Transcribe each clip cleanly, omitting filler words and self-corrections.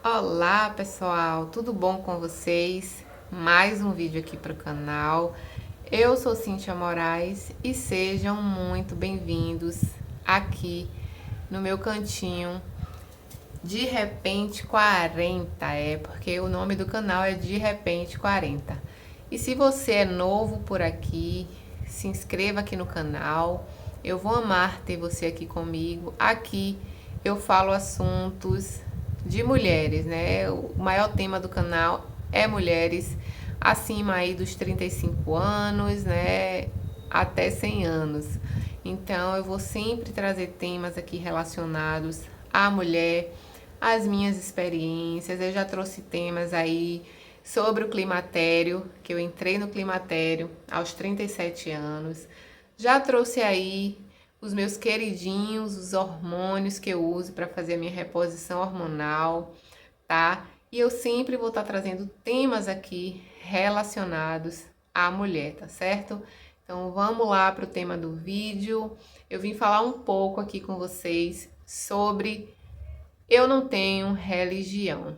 Olá pessoal, tudo bom com vocês? Mais um vídeo aqui para o canal. Eu sou Cíntia Moraes e sejam muito bem-vindos aqui no meu cantinho De Repente 40, porque o nome do canal é De Repente 40. E se você é novo por aqui, se inscreva aqui no canal. Eu vou amar ter você aqui comigo. Aqui eu falo assuntos de mulheres, né? O maior tema do canal é mulheres acima aí dos 35 anos, né? Até 100 anos. Então eu vou sempre trazer temas aqui relacionados à mulher, as minhas experiências. Eu já trouxe temas aí sobre o climatério, que eu entrei no climatério aos 37 anos. Já trouxe aí os meus queridinhos, os hormônios que eu uso para fazer a minha reposição hormonal, tá? E eu sempre vou estar trazendo temas aqui relacionados à mulher, tá certo? Então vamos lá para o tema do vídeo. Eu vim falar um pouco aqui com vocês sobre eu não tenho religião.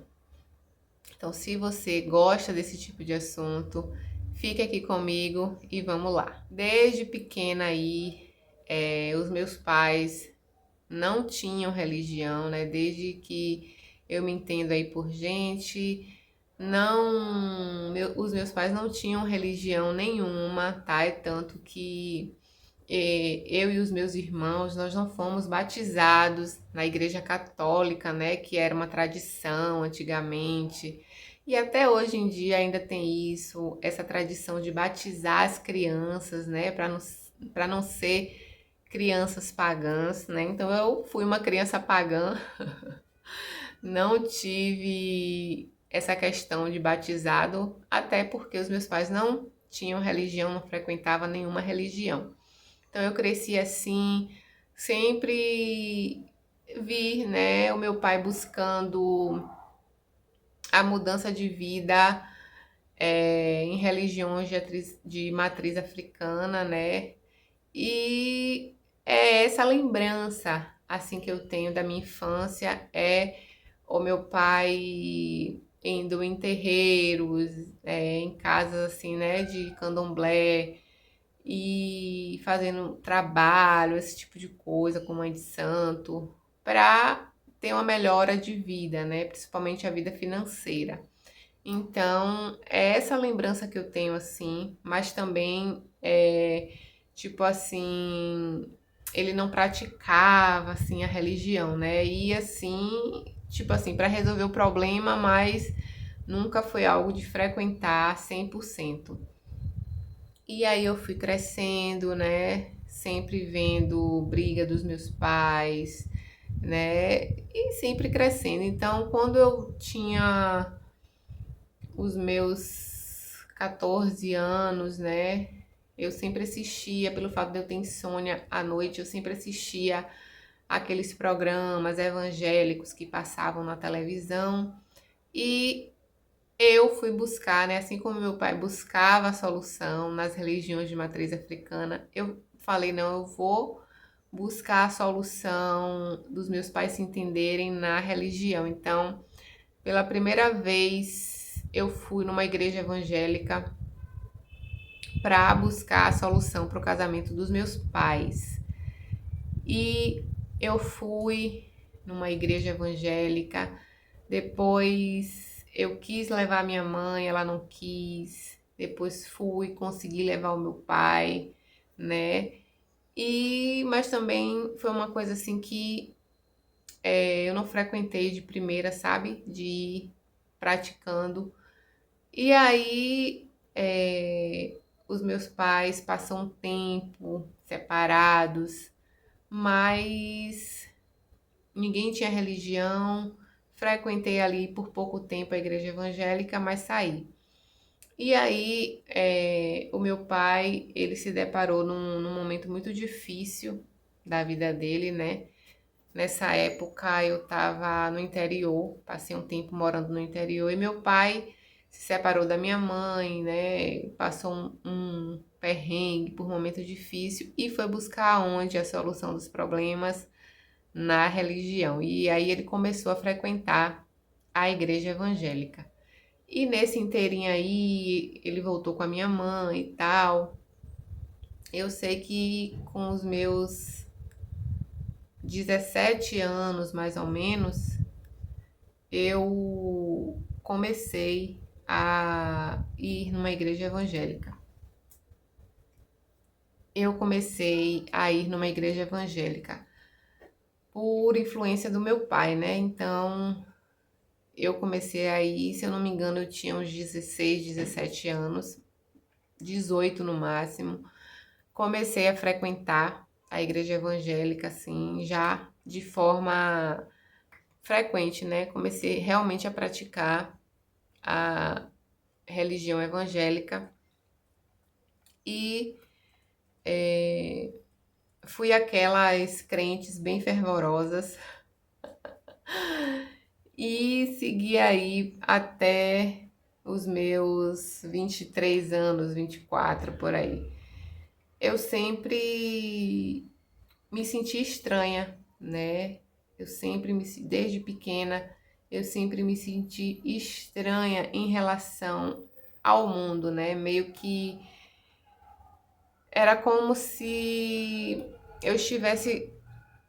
Então, se você gosta desse tipo de assunto, fique aqui comigo e vamos lá. Desde pequena aí, os meus pais não tinham religião, né? Desde que eu me entendo aí por gente, os meus pais não tinham religião nenhuma, tá? É tanto que eu e os meus irmãos, nós não fomos batizados na Igreja Católica, né, que era uma tradição antigamente. E até hoje em dia ainda tem isso, essa tradição de batizar as crianças, né, para não ser crianças pagãs, né? Então eu fui uma criança pagã, não tive essa questão de batizado, até porque os meus pais não tinham religião, não frequentavam nenhuma religião. Então eu cresci assim, sempre vi, né, o meu pai buscando a mudança de vida em religiões de matriz africana, né? E é essa lembrança assim que eu tenho da minha infância é o meu pai indo em terreiros, em casas assim, né, de candomblé e fazendo trabalho, esse tipo de coisa com mãe de santo, para ter uma melhora de vida, né? Principalmente a vida financeira. Então, é essa lembrança que eu tenho assim, mas também tipo assim, ele não praticava assim a religião, né? E assim, tipo assim, para resolver o problema, mas nunca foi algo de frequentar 100%. E aí eu fui crescendo, né? Sempre vendo briga dos meus pais, né? E sempre crescendo. Então, quando eu tinha os meus 14 anos, né? Eu sempre assistia, pelo fato de eu ter insônia à noite, eu sempre assistia aqueles programas evangélicos que passavam na televisão. E eu fui buscar, né? Assim como meu pai buscava a solução nas religiões de matriz africana, eu falei, não, eu vou buscar a solução dos meus pais se entenderem na religião. Então, pela primeira vez, eu fui numa igreja evangélica para buscar a solução para o casamento dos meus pais. E eu fui numa igreja evangélica, depois eu quis levar minha mãe, ela não quis. Depois fui, consegui levar o meu pai, né? Mas também foi uma coisa assim que eu não frequentei de primeira, sabe? De ir praticando. E aí os meus pais passam um tempo separados, mas ninguém tinha religião. Frequentei ali por pouco tempo a igreja evangélica, mas saí. E aí, o meu pai, ele se deparou num momento muito difícil da vida dele, né? Nessa época eu estava no interior, passei um tempo morando no interior e meu pai se separou da minha mãe, né? Passou um perrengue por um momento difícil e foi buscar onde a solução dos problemas na religião. E aí ele começou a frequentar à igreja evangélica. E nesse inteirinho aí, ele voltou com a minha mãe e tal. Eu sei que com os meus 17 anos, mais ou menos, eu comecei a ir numa igreja evangélica. Eu comecei a ir numa igreja evangélica por influência do meu pai, né? Então, eu comecei a ir, se eu não me engano, eu tinha uns 16, 17 anos, 18 no máximo. Comecei a frequentar a igreja evangélica, assim, já de forma frequente, né? Comecei realmente a praticar a religião evangélica e fui aquelas crentes bem fervorosas e segui aí até os meus 23 anos, 24 por aí. Eu sempre me senti estranha, né? Desde pequena, eu sempre me senti estranha em relação ao mundo, né? Meio que era como se eu estivesse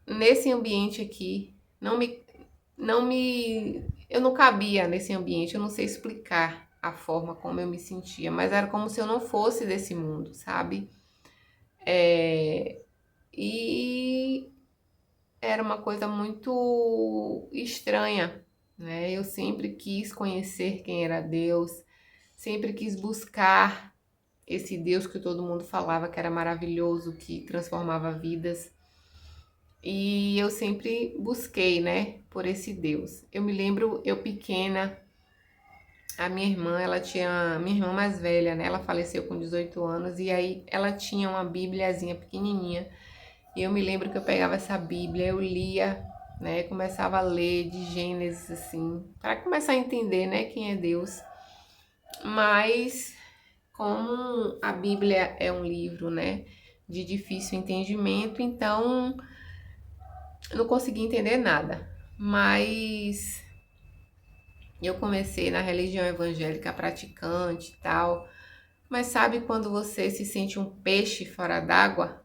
nesse ambiente aqui, eu não cabia nesse ambiente, eu não sei explicar a forma como eu me sentia, mas era como se eu não fosse desse mundo, sabe? E era uma coisa muito estranha, né? Eu sempre quis conhecer quem era Deus, sempre quis buscar esse Deus que todo mundo falava que era maravilhoso, que transformava vidas. E eu sempre busquei, né, por esse Deus. Eu me lembro, eu pequena, a minha irmã mais velha, né, ela faleceu com 18 anos e aí ela tinha uma bíbliazinha pequenininha. E eu me lembro que eu pegava essa Bíblia, eu lia, né, começava a ler de Gênesis assim, para começar a entender, né, quem é Deus. Mas como a Bíblia é um livro, né, de difícil entendimento, então eu não consegui entender nada. Mas eu comecei na religião evangélica praticante e tal. Mas sabe quando você se sente um peixe fora d'água?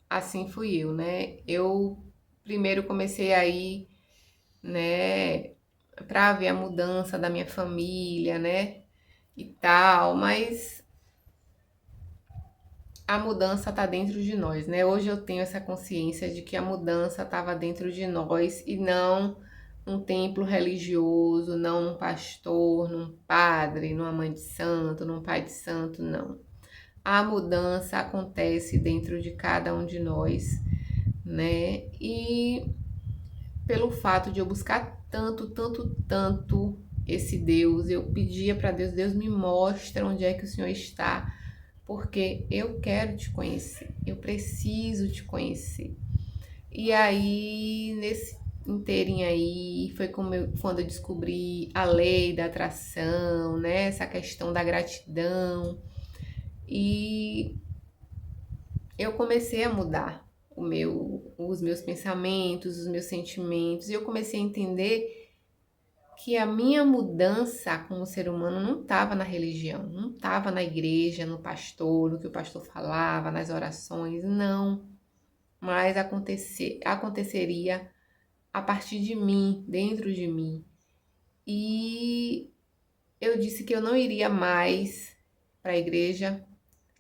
Assim fui eu, né? Eu primeiro comecei a ir, né, para ver a mudança da minha família, né? E tal, mas a mudança tá dentro de nós, né? Hoje eu tenho essa consciência de que a mudança estava dentro de nós e não num templo religioso, não num pastor, num padre, numa mãe de santo, num pai de santo, não. A mudança acontece dentro de cada um de nós, né? E pelo fato de eu buscar tanto, tanto, tanto esse Deus, eu pedia para Deus, Deus me mostra onde é que o Senhor está, porque eu quero te conhecer, eu preciso te conhecer. E aí, nesse inteirinho aí, foi quando eu descobri a lei da atração, né? Essa questão da gratidão. E eu comecei a mudar os meus pensamentos, os meus sentimentos, e eu comecei a entender que a minha mudança como ser humano não estava na religião, não estava na igreja, no pastor, no que o pastor falava, nas orações, não. Mas aconteceria a partir de mim, dentro de mim. E eu disse que eu não iria mais para a igreja,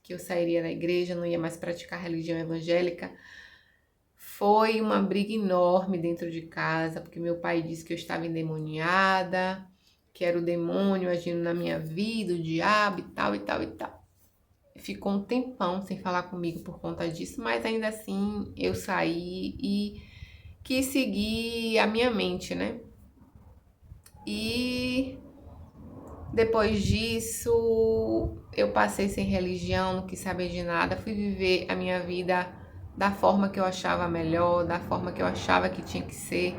que eu sairia da igreja, não ia mais praticar religião evangélica. Foi uma briga enorme dentro de casa, porque meu pai disse que eu estava endemoniada, que era o demônio agindo na minha vida, o diabo e tal e tal e tal. Ficou um tempão sem falar comigo por conta disso, mas ainda assim eu saí e quis seguir a minha mente, né? E depois disso, eu passei sem religião, não quis saber de nada, fui viver a minha vida da forma que eu achava melhor, da forma que eu achava que tinha que ser,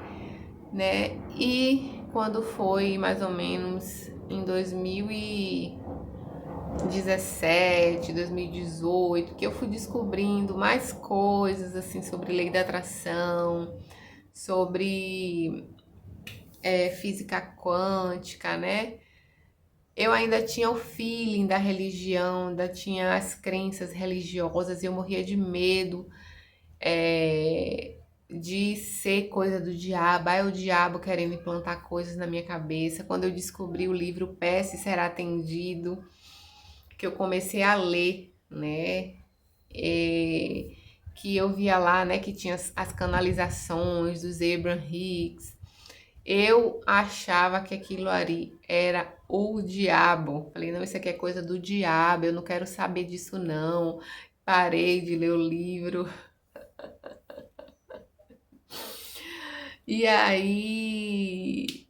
né? E quando foi mais ou menos em 2017, 2018, que eu fui descobrindo mais coisas assim sobre lei da atração, sobre física quântica, né? Eu ainda tinha o feeling da religião, ainda tinha as crenças religiosas, e eu morria de medo de ser coisa do diabo, é o diabo querendo implantar coisas na minha cabeça. Quando eu descobri o livro Peça e Será Atendido, que eu comecei a ler, né? É, que eu via lá, né, que tinha as canalizações dos Abraham Hicks. Eu achava que aquilo ali era o diabo. Falei, não, isso aqui é coisa do diabo, eu não quero saber disso não. Parei de ler o livro. E aí,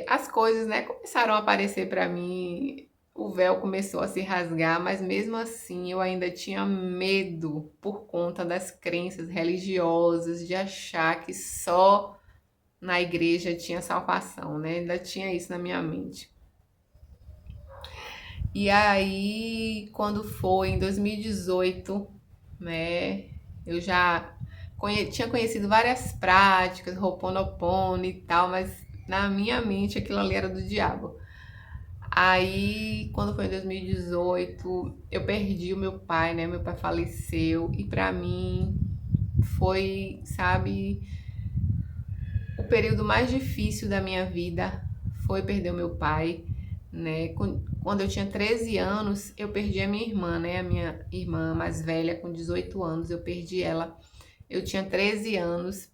as coisas, né, começaram a aparecer para mim. O véu começou a se rasgar, mas mesmo assim eu ainda tinha medo por conta das crenças religiosas, de achar que só na igreja tinha salvação, né? Ainda tinha isso na minha mente. E aí, quando foi em 2018, né, eu já tinha conhecido várias práticas, Ho'oponopono e tal, mas na minha mente aquilo ali era do diabo. Aí, quando foi em 2018, eu perdi o meu pai, né? Meu pai faleceu e pra mim foi, sabe, o período mais difícil da minha vida foi perder o meu pai, né? Quando eu tinha 13 anos, eu perdi a minha irmã, né? A minha irmã mais velha, com 18 anos, eu perdi ela. Eu tinha 13 anos.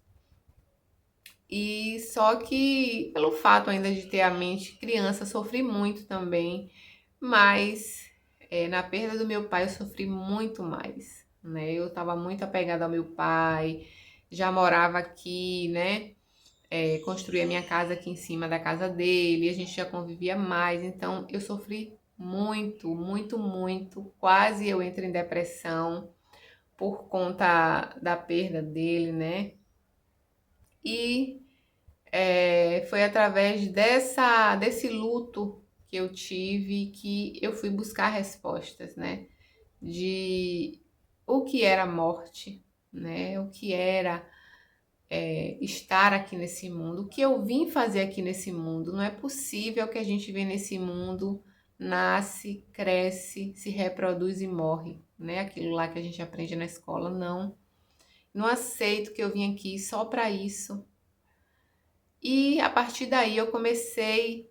E só que, pelo fato ainda de ter a mente criança, sofri muito também. Mas na perda do meu pai, eu sofri muito mais, né? Eu estava muito apegada ao meu pai, já morava aqui, né? Construí a minha casa aqui em cima da casa dele, a gente já convivia mais, então eu sofri muito, muito, muito. Quase eu entro em depressão por conta da perda dele, né? E foi através desse luto que eu tive que eu fui buscar respostas, né? De o que era morte, né? O que era estar aqui nesse mundo, o que eu vim fazer aqui nesse mundo. Não é possível que a gente vem nesse mundo, nasce, cresce, se reproduz e morre, né? Aquilo lá que a gente aprende na escola, não. Não aceito que eu vim aqui só para isso. E a partir daí eu comecei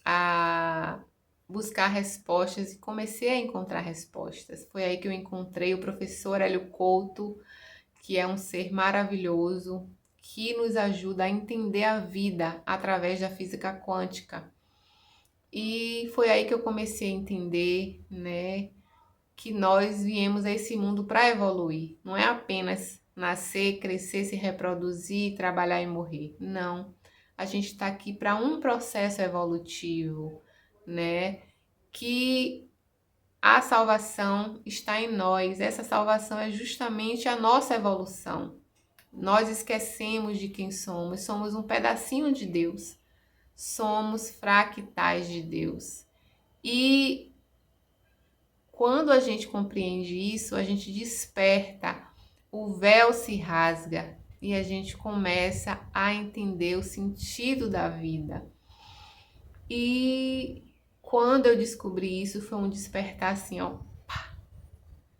a buscar respostas e comecei a encontrar respostas. Foi aí que eu encontrei o professor Hélio Couto, que é um ser maravilhoso, que nos ajuda a entender a vida através da física quântica. E foi aí que eu comecei a entender, né, que nós viemos a esse mundo para evoluir. Não é apenas nascer, crescer, se reproduzir, trabalhar e morrer. Não. A gente está aqui para um processo evolutivo, né? Que a salvação está em nós. Essa salvação é justamente a nossa evolução. Nós esquecemos de quem somos. Somos um pedacinho de Deus. Somos fractais de Deus. E quando a gente compreende isso, a gente desperta, o véu se rasga e a gente começa a entender o sentido da vida. E quando eu descobri isso, foi um despertar assim, ó, pá,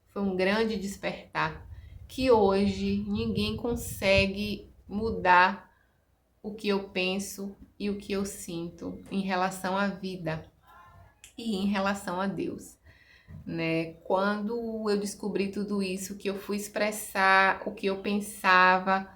foi um grande despertar, que hoje ninguém consegue mudar o que eu penso e o que eu sinto em relação à vida e em relação a Deus, né? Quando eu descobri tudo isso, que eu fui expressar o que eu pensava,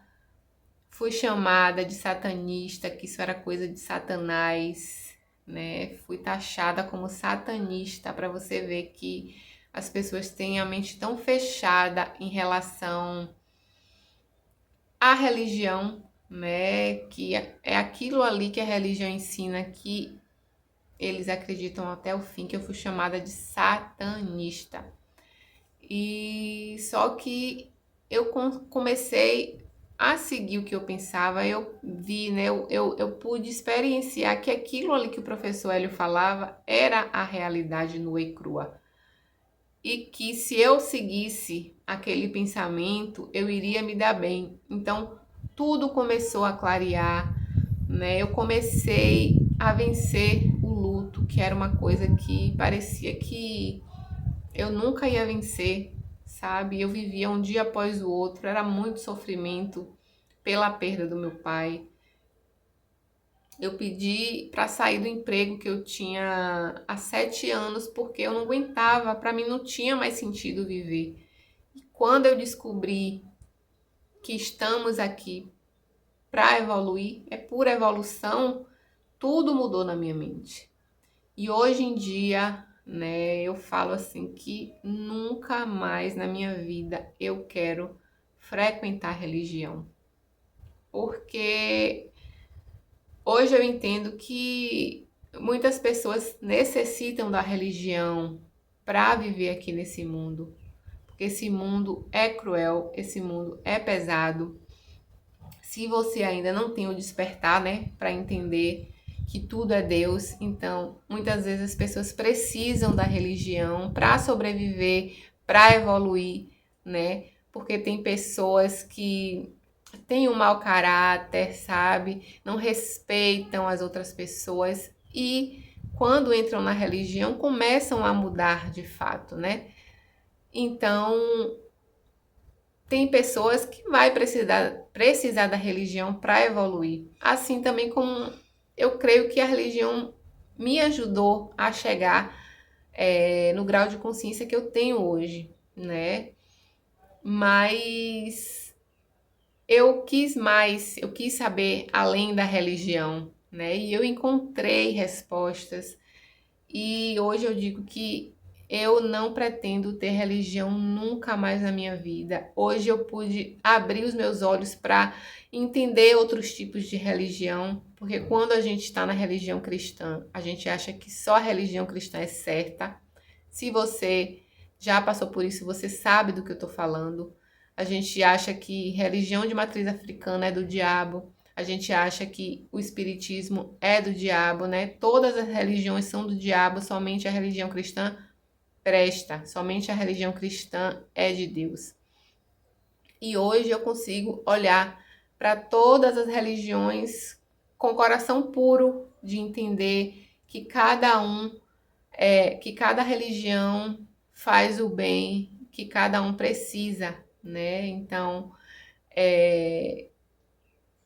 fui chamada de satanista, que isso era coisa de Satanás, né? Fui taxada como satanista, para você ver que as pessoas têm a mente tão fechada em relação à religião, né? Que é aquilo ali que a religião ensina, que eles acreditam até o fim, que eu fui chamada de satanista. E só que eu comecei a seguir o que eu pensava, eu vi, né? Eu pude experienciar que aquilo ali que o professor Hélio falava era a realidade nua e crua. E que se eu seguisse aquele pensamento, eu iria me dar bem. Então, tudo começou a clarear, né, eu comecei a vencer o luto, que era uma coisa que parecia que eu nunca ia vencer, sabe? Eu vivia um dia após o outro, era muito sofrimento pela perda do meu pai. Eu pedi para sair do emprego que eu tinha há 7 anos porque eu não aguentava, para mim não tinha mais sentido viver. E quando eu descobri que estamos aqui para evoluir, é pura evolução, tudo mudou na minha mente. E hoje em dia, né, eu falo assim que nunca mais na minha vida eu quero frequentar religião. Porque hoje eu entendo que muitas pessoas necessitam da religião para viver aqui nesse mundo. Porque esse mundo é cruel, esse mundo é pesado. Se você ainda não tem o despertar, né, para entender que tudo é Deus, então muitas vezes as pessoas precisam da religião para sobreviver, para evoluir, né? Porque tem pessoas que têm um mau caráter, sabe? Não respeitam as outras pessoas e quando entram na religião começam a mudar de fato, né? Então, tem pessoas que vai precisar da religião para evoluir. Assim também como eu creio que a religião me ajudou a chegar no grau de consciência que eu tenho hoje, né? Mas eu quis mais, eu quis saber além da religião, né? E eu encontrei respostas. E hoje eu digo que eu não pretendo ter religião nunca mais na minha vida. Hoje eu pude abrir os meus olhos para entender outros tipos de religião, porque quando a gente está na religião cristã, a gente acha que só a religião cristã é certa. Se você já passou por isso, você sabe do que eu estou falando. A gente acha que religião de matriz africana é do diabo. A gente acha que o espiritismo é do diabo, né? Todas as religiões são do diabo, somente a religião cristã presta, somente a religião cristã é de Deus. E hoje eu consigo olhar para todas as religiões com coração puro de entender que que cada religião faz o bem que cada um precisa, né? Então,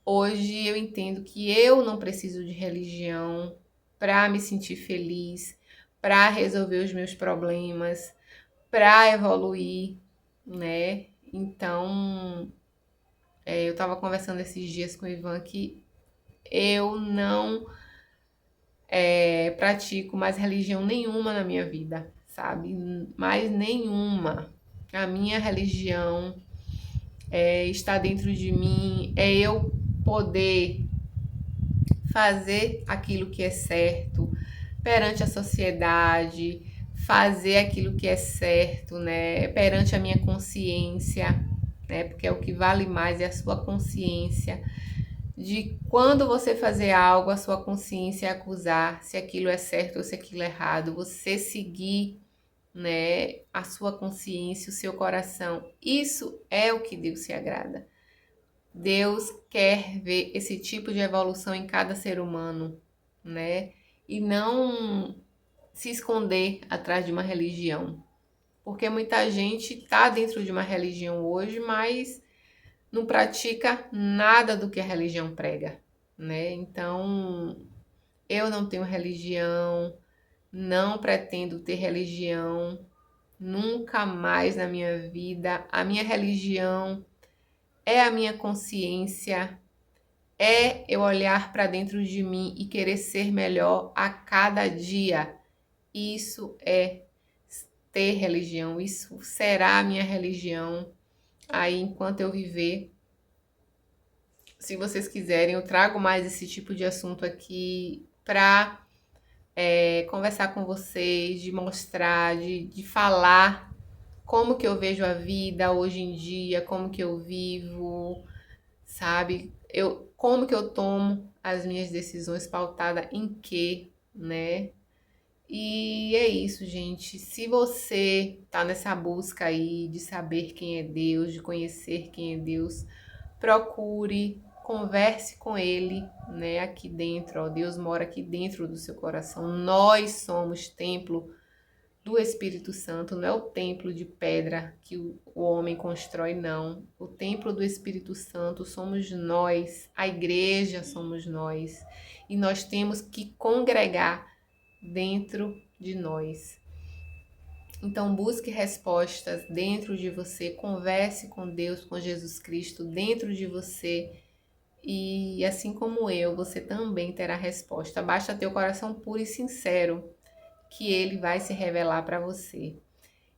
hoje eu entendo que eu não preciso de religião para me sentir feliz, para resolver os meus problemas, para evoluir, né? Então, eu estava conversando esses dias com o Ivan que eu não pratico mais religião nenhuma na minha vida, sabe? Mais nenhuma. A minha religião está dentro de mim, é eu poder fazer aquilo que é certo perante a sociedade, fazer aquilo que é certo, né, perante a minha consciência, né, porque é o que vale mais é a sua consciência de quando você fazer algo, a sua consciência acusar se aquilo é certo ou se aquilo é errado, você seguir, né, a sua consciência, o seu coração. Isso é o que Deus se agrada. Deus quer ver esse tipo de evolução em cada ser humano, né? E não se esconder atrás de uma religião. Porque muita gente está dentro de uma religião hoje, mas não pratica nada do que a religião prega, né? Então, eu não tenho religião, não pretendo ter religião, nunca mais na minha vida. A minha religião é a minha consciência, é eu olhar para dentro de mim e querer ser melhor a cada dia. Isso é ter religião, isso será a minha religião aí enquanto eu viver. Se vocês quiserem, eu trago mais esse tipo de assunto aqui para conversar com vocês, de mostrar, de falar como que eu vejo a vida hoje em dia, como que eu vivo, sabe? Como que eu tomo as minhas decisões pautada em quê, né? E é isso, gente. Se você tá nessa busca aí de saber quem é Deus, de conhecer quem é Deus, procure converse com Ele, né? Aqui dentro, ó, Deus mora aqui dentro do seu coração. Nós somos templo do Espírito Santo, não é o templo de pedra que o homem constrói, não. O templo do Espírito Santo somos nós, a igreja somos nós. E nós temos que congregar dentro de nós. Então, busque respostas dentro de você, converse com Deus, com Jesus Cristo dentro de você. E assim como eu, você também terá resposta. Basta ter o coração puro e sincero, que ele vai se revelar para você.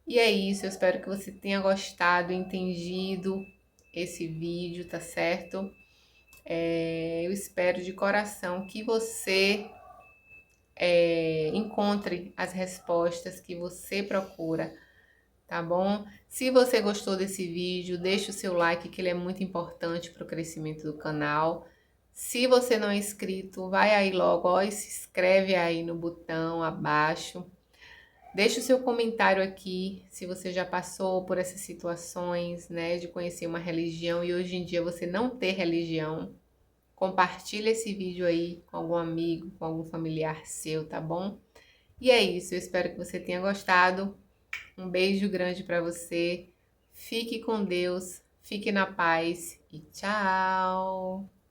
E é isso, eu espero que você tenha gostado, entendido esse vídeo, tá certo? Eu espero de coração que você encontre as respostas que você procura, tá bom? Se você gostou desse vídeo, deixa o seu like, que ele é muito importante para o crescimento do canal. Se você não é inscrito, vai aí logo, ó, e se inscreve aí no botão abaixo. Deixa o seu comentário aqui, se você já passou por essas situações, né, de conhecer uma religião e hoje em dia você não ter religião. Compartilha esse vídeo aí com algum amigo, com algum familiar seu, tá bom? E é isso, eu espero que você tenha gostado. Um beijo grande para você. Fique com Deus, fique na paz e tchau!